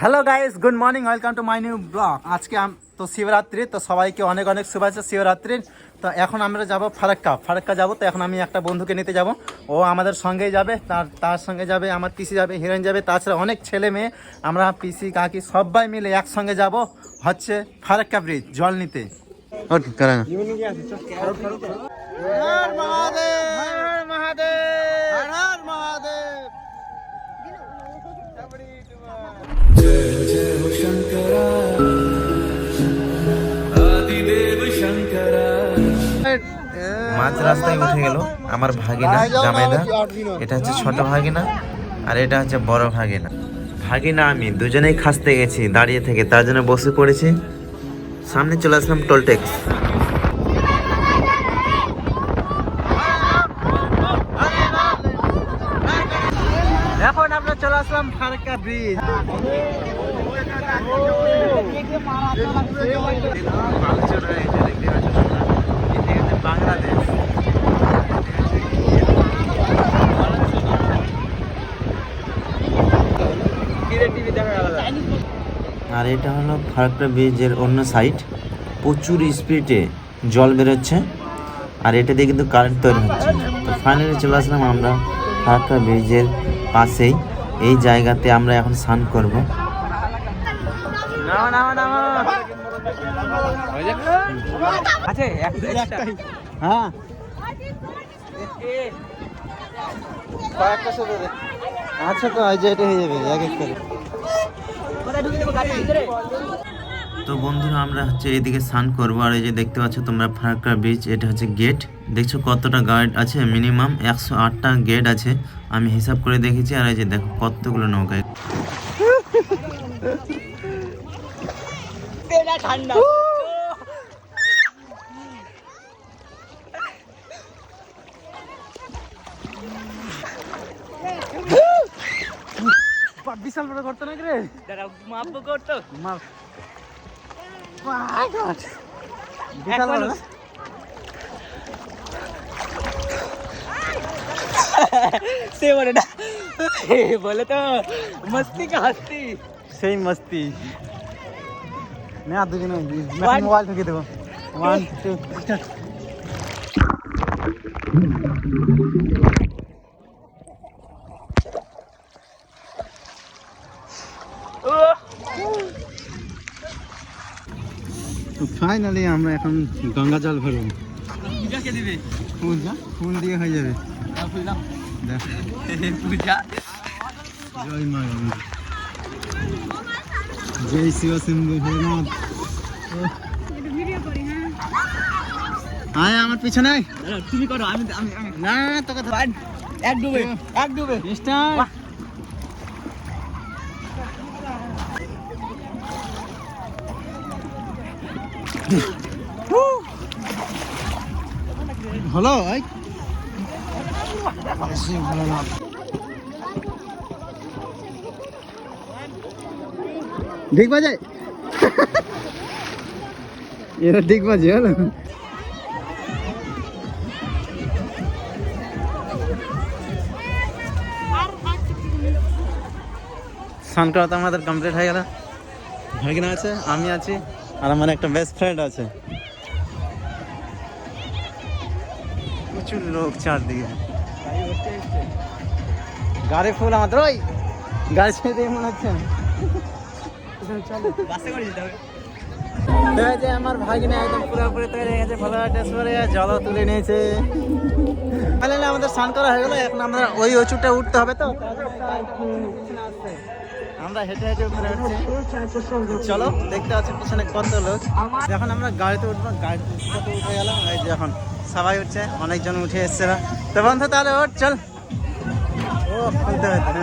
Hello guys, good morning, welcome to my new blog. আজকে তো শিবরাত্রি, তো সবাইকে অনেক অনেক শুভেচ্ছা শিবরাত্রির। তো এখন আমরা যাব ফারাক্কা যাব। তো এখন আমি একটা বন্ধুকে নিতে যাব, ও আমাদের সঙ্গেই যাবে। তার সঙ্গে যাবে আমার পিসি যাবে, হিরোইন যাবে, তাছাড়া অনেক ছেলে মেয়ে, আমরা পিসি কাকি সবাই মিলে একসঙ্গে যাব হচ্ছে ফারাক্কা ব্রিজ জল নিতে। মাঝ রাস্তায় উঠে গেল আমার ভাগিনা জামাইদা। এটা হচ্ছে ছোট ভাগিনা আর এটা হচ্ছে বড় ভাগিনা। ভাগিনা আমি দুজনেই খাসতে গেছি দাঁড়িয়ে থেকে, তার জন্য বসে পড়েছি। সামনে চলে আসলাম টোলটেক্স। এখন আমরা চলে আসলাম ফারাক্কা ব্রিজ। বাংলাদেশ আর এটা হলো ফারাক্কা ব্রিজের অন্য সাইড। প্রচুর স্পিডে জল বেরোচ্ছে আর এটা দিয়ে কিন্তু কারেন্ট তৈরি হচ্ছে। তো ফাইনালি চলে আসলাম আমরা ফারাক্কা ব্রিজের পাশেই। এই জায়গাতে আমরা এখন স্নান করব। হ্যাঁ আচ্ছা, তো এই যে এটা হয়ে যাবে এক এক করে। তো বন্ধুরা আমরা হচ্ছে এদিকে স্নান করবো। আর এই যে দেখতে পাচ্ছ তোমরা ফারাক্কা ব্রিজ, এটা হচ্ছে গেট। দেখছো কতটা গার্ড আছে, মিনিমাম 108টা গেট আছে, আমি হিসাব করে দেখেছি। আর এই যে দেখো কতগুলো নৌকা। ঠান্ডা বিশাল বড় করতো নাকি রে, মাপ করতো মাপ বিশাল বড়। से बोले ना बोले तो मस्ती का हस्ती, सही मस्ती। मैं आधे दिन मैं मोबाइल ठोके देखो 1 2 स्टार्ट। তো ফাইনালি আমরা এখন গঙ্গা জল ভরবো। পূজা কে দিবে? ফুল দিয়ে হয়ে যাবে। পূজা জয় মা গঙ্গা, জয় শিব শম্ভু ভোলেনাথ। আয় আমার পিছনে, তুমি করো, আমি না তোকে এক ডুবে স্টার্ট। হলো ঠিক বাজে এরা ঠিক বাজে হলো। স্নান করা তো আমাদের কমপ্লিট হয়ে গেল। ভাগিনা আছে, আমি আছি, আর আমার একটা বেস্ট ফ্রেন্ড আছে। প্রচুর লোক চারদিকে, গাড়ি ফুল আমাদের। ওই গাড়ি ছেড়ে দিয়ে মনে হচ্ছে আমার ভাগিনা একদম পুরোপুরি তৈরি হয়ে গেছে, ভালো টেস্ট করে জল তুলে নিয়েছে। আমাদের স্নান করা হয়ে গেল। এখন আমরা ওই উঁচুটা উঠতে হবে, তো আমরা হেঁটে হেঁটে উপরে উঠছি। চলো দেখতে পাচ্ছি পিছনে কত লোক। যখন আমরা গাড়িতে উঠবো, গাড়িতে উঠে গেলাম, এই যে এখন সবাই উঠছে, অনেকজন উঠে এসছে। তো বন্ধু তাহলে ওঠ, চল। ও খুলতে হচ্ছে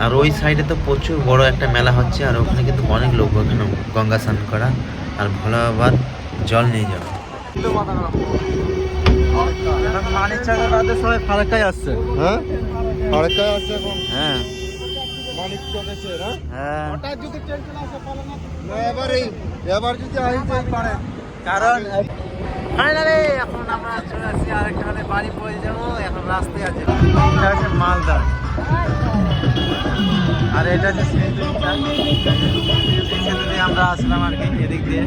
আর ওই সাইডে তো প্রচুর বড় একটা মেলা হচ্ছে, আর ওখানে কিন্তু অনেক লোক ওখানে গঙ্গা স্নান করা আর ভোলাবাদ জল নিয়ে যাওয়া। সবাই ফারাক্কায় আসছে। হ্যাঁ ফারাক্কায় আসছে এখন। হ্যাঁ মানিক চকেছে না। হ্যাঁ হঠাৎ যদি ট্রেন চলে আসে পালানো এবার যদি আসতে পারে কারণ ফাইনালি এখন আমরা চলে আসছি আরেকটা হলে বাড়ি পৌঁছে যাবো। এখন রাস্তায় আছে, এটা হচ্ছে মালদা আর এটা হচ্ছে সেতুটা। এই সেতু দিয়ে আমরা আসলাম আর কি এদিক দিয়ে।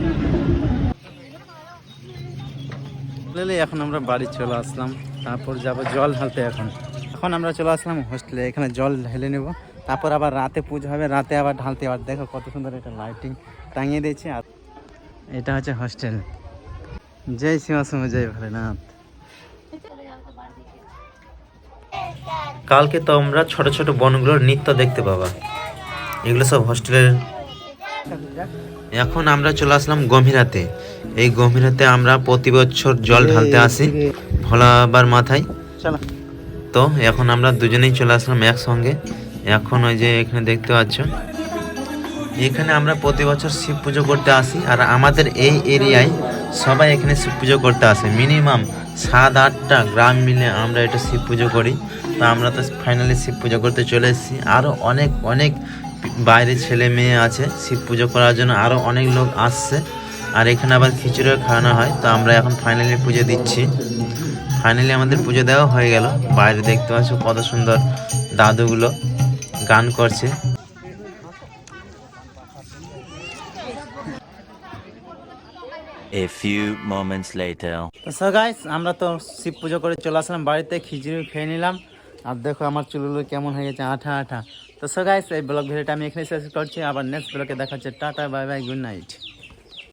এখন আমরা বাড়ি চলে আসলাম, তারপর যাব জল ঢালতে। এখন আমরা চলে আসলাম হোস্টেলে, এখানে জল ঢেলে নেব, তারপর আবার রাতে পুজো হবে, রাতে আবার ঢালতে। আবার দেখো কত সুন্দর এটা লাইটিং টাঙিয়ে দিয়েছে। আর এটা হচ্ছে হোস্টেল। জয় শিবাশ্রম, জয় ভোলেনাথ। কালকে তোমরা ছোট ছোট বনগুলোর নৃত্য দেখতে পাবা, এগুলো সব হোস্টেলের। এখন আমরা চলে আসলাম গম্ভীরাতে। এই গম্ভীরাতে আমরা প্রতি বছর জল ঢালতে আসি ভোলা বাবার মাথায়। চলো। তো এখন আমরা দুজনেই চলে আসলাম একসঙ্গে। এখন ওই যে এখানে দেখতে পাচ্ছ, এখানে আমরা প্রতি বছর শিব পুজো করতে আসি। আর আমাদের এই এরিয়ায় সবাই এখানে শিব পুজো করতে আসে। মিনিমাম 7-8টা গ্রাম মিলে আমরা এটা শিব পুজো করি। তো আমরা তো ফাইনালি শিব পুজো করতে চলে এসেছি। আরও অনেক অনেক বাইরে ছেলে মেয়ে আছে শিব পুজো করার জন্য, আরও অনেক লোক আসছে। আর এখানে আবার খিচুড়িও খাওয়ানো হয়। তো আমরা এখন ফাইনালি পুজো দিচ্ছি। ফাইনালি আমাদের পুজো দেওয়া হয়ে গেল। বাইরে দেখতে পাচ্ছ কত সুন্দর দাদুগুলো গান করছে। A few moments later. তো সো গাইস, আমরা তো শিব পুজো করে চলে আসলাম বাড়িতে, খিচুড়ি খেয়ে নিলাম। আর দেখো আমার চুলগুলো কেমন হয়ে গেছে, আঠা আঠা। তো সো গাইস, এই ব্লগ ভিডিওটা আমি এখানে শেষ করছি। আবার নেক্সট ব্লগে দেখা হচ্ছে। Tata, bye bye, good night.